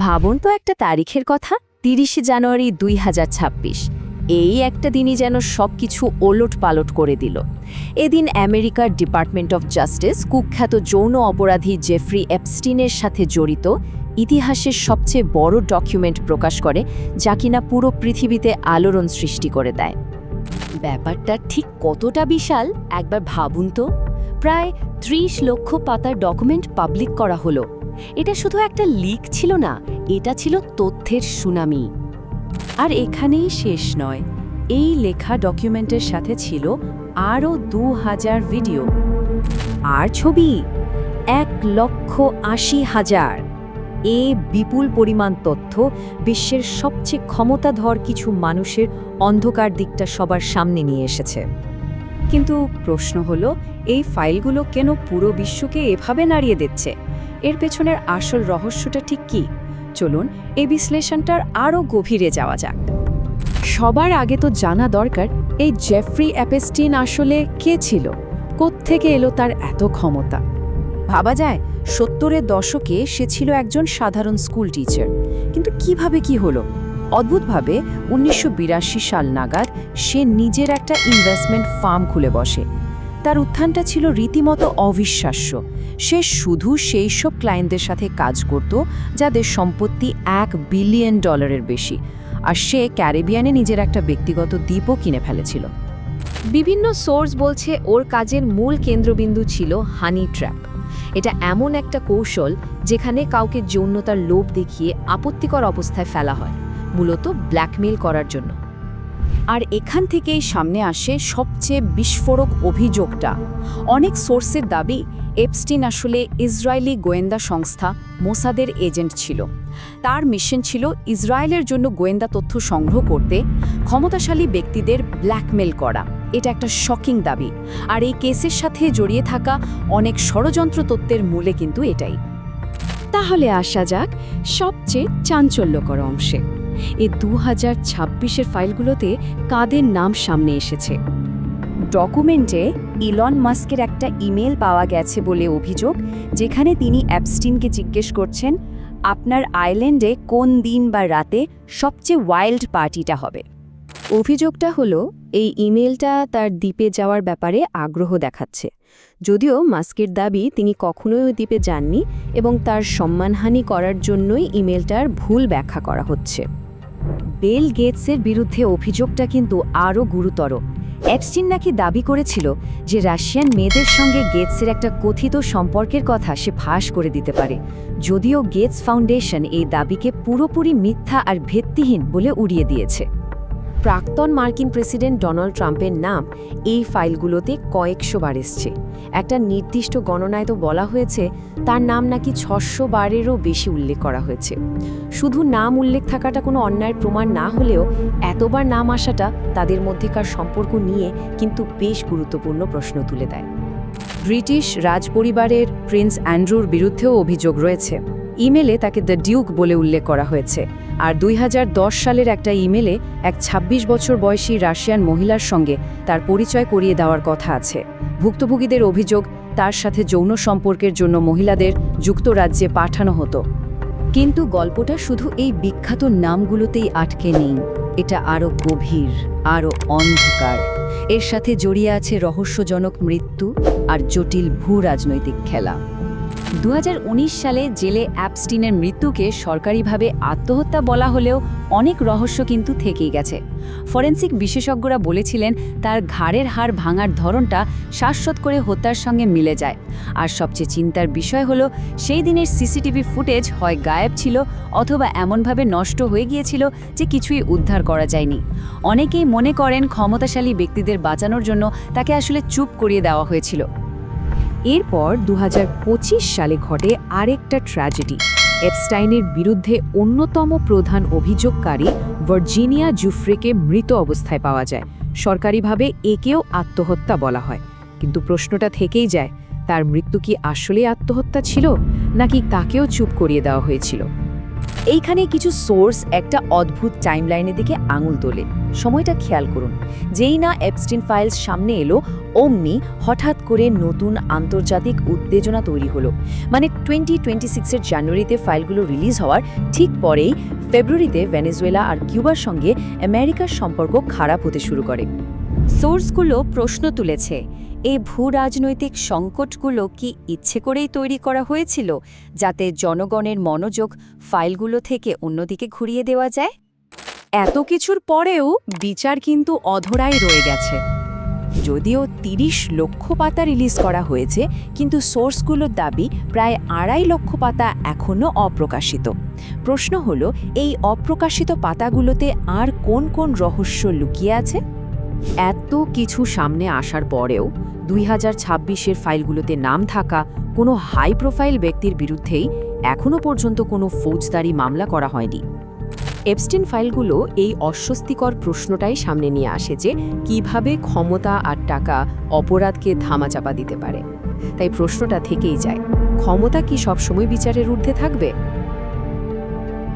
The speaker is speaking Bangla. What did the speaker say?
ভাবুন তো একটা তারিখের কথা, ৩০ জানুয়ারি ২০২৬। এই একটা দিনই যেন সবকিছু ওলটপালট করে দিল। এদিন আমেরিকার ডিপার্টমেন্ট অফ জাস্টিস কুখ্যাত যৌন অপরাধী জেফ্রি এপস্টিনের সাথে জড়িত ইতিহাসের সবচেয়ে বড় ডকুমেন্ট প্রকাশ করে, যা কিনা পুরো পৃথিবীতে আলোড়ন সৃষ্টি করে দেয়। ব্যাপারটা ঠিক কতটা বিশাল একবার ভাবুন তো। প্রায় ৩০ লক্ষ পাতার ডকুমেন্ট পাবলিক করা হলো। এটা শুধু একটা লিক ছিল না, এটা ছিল তথ্যের সুনামি। আর এখানেই শেষ নয়, এই লেখা ডকুমেন্টের সাথে ছিল আরও ২০০০ ভিডিও আর ছবি, ১,৮০,০০০। এ বিপুল পরিমাণ তথ্য বিশ্বের সবচেয়ে ক্ষমতাধর কিছু মানুষের অন্ধকার দিকটা সবার সামনে নিয়ে এসেছে। কিন্তু প্রশ্ন হলো, এই ফাইলগুলো কেন পুরো বিশ্বকে এভাবে নাড়িয়ে দিচ্ছে? এর পেছনের আসল রহস্যটা ঠিক কী? চলুন এই বিশ্লেষণটার আরও গভীরে যাওয়া যাক। সবার আগে তো জানা দরকার, এই জেফ্রি এপস্টিন আসলে কে ছিল? কোত্থেকে এলো তার এত ক্ষমতা? ভাবা যায় ৭০-এর দশকে সে ছিল একজন সাধারণ স্কুল টিচার, কিন্তু কিভাবে কি হলো? অদ্ভুতভাবে ১৯৮২ সাল নাগাদ সে নিজের একটা ইনভেস্টমেন্ট ফার্ম খুলে বসে। তার উত্থানটা ছিল রীতিমতো অবিশ্বাস্য। সে শুধু সেই সব ক্লায়েন্টদের সাথে কাজ করত যাদের সম্পত্তি $১ বিলিয়ন বেশি, আর সে ক্যারিবিয়ানে নিজের একটা ব্যক্তিগত দ্বীপও কিনে ফেলেছিল। বিভিন্ন সোর্স বলছে ওর কাজের মূল কেন্দ্রবিন্দু ছিল হানি ট্র্যাপ। এটা এমন একটা কৌশল যেখানে কাউকে যৌনতার লোভ দেখিয়ে আপত্তিকর অবস্থায় ফেলা হয়, মূলত ব্ল্যাকমেইল করার জন্য। আর এখান থেকেই সামনে আসে সবচেয়ে বিস্ফোরক অভিযোগটা। অনেক সোর্সের দাবি, এপস্টিন আসলে ইসরায়েলি গোয়েন্দা সংস্থা মোসাদের এজেন্ট ছিল। তার মিশন ছিল ইসরায়েলের জন্য গোয়েন্দা তথ্য সংগ্রহ করতে, ক্ষমতাশালী ব্যক্তিদের ব্ল্যাকমেল করা। এটা একটা শকিং দাবি, আর এই কেসের সাথে জড়িয়ে থাকা অনেক ষড়যন্ত্র তত্ত্বের মূলে কিন্তু এটাই। তাহলে আসা যাক সবচেয়ে চাঞ্চল্যকর অংশে। এই ২০২৬-এর ফাইলগুলোতে কাদের নাম সামনে এসেছে? ডকুমেন্টে ইলন মাস্কের একটা ইমেল পাওয়া গেছে বলে অভিযোগ, যেখানে তিনি এপস্টিনকে জিজ্ঞেস করছেন, আপনার আইল্যান্ডে কোন দিন বা রাতে সবচেয়ে ওয়াইল্ড পার্টিটা হবে। অভিযোগটা হলো, এই ইমেলটা তার দ্বীপে যাওয়ার ব্যাপারে আগ্রহ দেখাচ্ছে, যদিও মাস্কের দাবি তিনি কখনোই ওই দ্বীপে যাননি এবং তার সম্মানহানি করার জন্যই ইমেলটার ভুল ব্যাখ্যা করা হচ্ছে। বিল গেটসের বিরুদ্ধে অভিযোগটা কিন্তু আরও গুরুতর। এপস্টিন নাকি দাবি করেছিল যে রাশিয়ান মেয়েদের সঙ্গে গেটসের একটা কথিত সম্পর্কের কথা সে ফাঁস করে দিতে পারে, যদিও গেটস ফাউন্ডেশন এই দাবিকে পুরোপুরি মিথ্যা আর ভিত্তিহীন বলে উড়িয়ে দিয়েছে। প্রাক্তন মার্কিন প্রেসিডেন্ট ডোনাল্ড ট্রাম্পের নাম এই ফাইলগুলোতে কয়েকশো বার এসছে। একটা নির্দিষ্ট গণনায় তো বলা হয়েছে তার নাম নাকি ৬০০ বারেরও বেশি উল্লেখ করা হয়েছে। শুধু নাম উল্লেখ থাকাটা কোনো অন্যায়ের প্রমাণ না হলেও এতবার নাম আসাটা তাদের মধ্যেকার সম্পর্ক নিয়ে কিন্তু বেশ গুরুত্বপূর্ণ প্রশ্ন তুলে দেয়। ব্রিটিশ রাজপরিবারের প্রিন্স অ্যান্ড্রুর বিরুদ্ধেও অভিযোগ রয়েছে। ইমেলে তাকে দ্য ডিউক বলে উল্লেখ করা হয়েছে, আর ২০১০ সালের একটা ইমেলে এক ২৬ বছর বয়সী রাশিয়ান মহিলার সঙ্গে তার পরিচয় করিয়ে দেওয়ার কথা আছে। ভুক্তভোগীদের অভিযোগ, তার সাথে যৌন সম্পর্কের জন্য মহিলাদের যুক্তরাজ্যে পাঠানো হতো। কিন্তু গল্পটা শুধু এই বিখ্যাত নামগুলোতেই আটকে নেই, এটা আরও গভীর, আরও অন্ধকার। এর সাথে জড়িয়ে আছে রহস্যজনক মৃত্যু আর জটিল ভূ-রাজনৈতিক খেলা। ২০১৯ সালে জেলে অ্যাপস্টিনের মৃত্যুকে সরকারিভাবে আত্মহত্যা বলা হলেও অনেক রহস্য কিন্তু থেকেই গেছে। ফরেনসিক বিশেষজ্ঞরা বলেছিলেন তার ঘাড়ের হাড় ভাঙার ধরনটা শ্বাসরোধ করে হত্যার সঙ্গে মিলে যায়। আর সবচেয়ে চিন্তার বিষয় হলো, সেই দিনের সিসিটিভি ফুটেজ হয় গায়েব ছিল অথবা এমনভাবে নষ্ট হয়ে গিয়েছিল যে কিছুই উদ্ধার করা যায়নি। অনেকেই মনে করেন ক্ষমতাশালী ব্যক্তিদের বাঁচানোর জন্য তাকে আসলে চুপ করিয়ে দেওয়া হয়েছিল। এরপর ২০২৫ সালে ঘটে আরেকটা ট্র্যাজেডি। এপস্টাইনের বিরুদ্ধে অন্যতম প্রধান অভিযোগকারী ভার্জিনিয়া জুফ্রেকে মৃত অবস্থায় পাওয়া যায়। সরকারিভাবে একেও আত্মহত্যা বলা হয়, কিন্তু প্রশ্নটা থেকেই যায়, তার মৃত্যু কি আসলে আত্মহত্যা ছিল নাকি তাকেও চুপ করিয়ে দেওয়া হয়েছিল? এইখানে কিছু সোর্স একটা অদ্ভুত টাইমলাইনের দিকে আঙুল তোলে। সময়টা খেয়াল করুন, যেই না এপস্টিন ফাইলস সামনে এলো অমনি হঠাৎ করে নতুন আন্তর্জাতিক উত্তেজনা তৈরি হলো। মানে 2026-এর জানুয়ারিতে ফাইলগুলো রিলিজ হওয়ার ঠিক পরেই ফেব্রুয়ারিতে ভেনেজুয়েলা আর কিউবার সঙ্গে আমেরিকার সম্পর্ক খারাপ হতে শুরু করে। সোর্সগুলো প্রশ্ন তুলেছে, এই ভূ-রাজনৈতিক সংকটগুলো কি ইচ্ছে করেই তৈরি করা হয়েছিল, যাতে জনগণের মনোযোগ ফাইলগুলো থেকে অন্যদিকে ঘুরিয়ে দেওয়া যায়? এত কিছুর পরেও বিচার কিন্তু অধরাই রয়ে গেছে। যদিও ৩০ লক্ষ পাতা রিলিজ করা হয়েছে, কিন্তু সোর্সগুলোর দাবি প্রায় ২.৫ লক্ষ পাতা এখনও অপ্রকাশিত। প্রশ্ন হলো, এই অপ্রকাশিত পাতাগুলোতে আর কোন কোন রহস্য লুকিয়ে আছে? এত কিছু সামনে আসার পরেও 2026-এর ফাইলগুলোতে নাম থাকা কোনো হাই প্রোফাইল ব্যক্তির বিরুদ্ধেই এখনও পর্যন্ত কোনো ফৌজদারি মামলা করা হয়নি। এপস্টিন ফাইলগুলো এই অস্বস্তিকর প্রশ্নটাই সামনে নিয়ে আসে যে কিভাবে ক্ষমতা আর টাকা অপরাধকে ধামাচাপা দিতে পারে। তাই প্রশ্নটা থেকেই যায়, ক্ষমতা কি সবসময় বিচারের ঊর্ধ্বে থাকবে?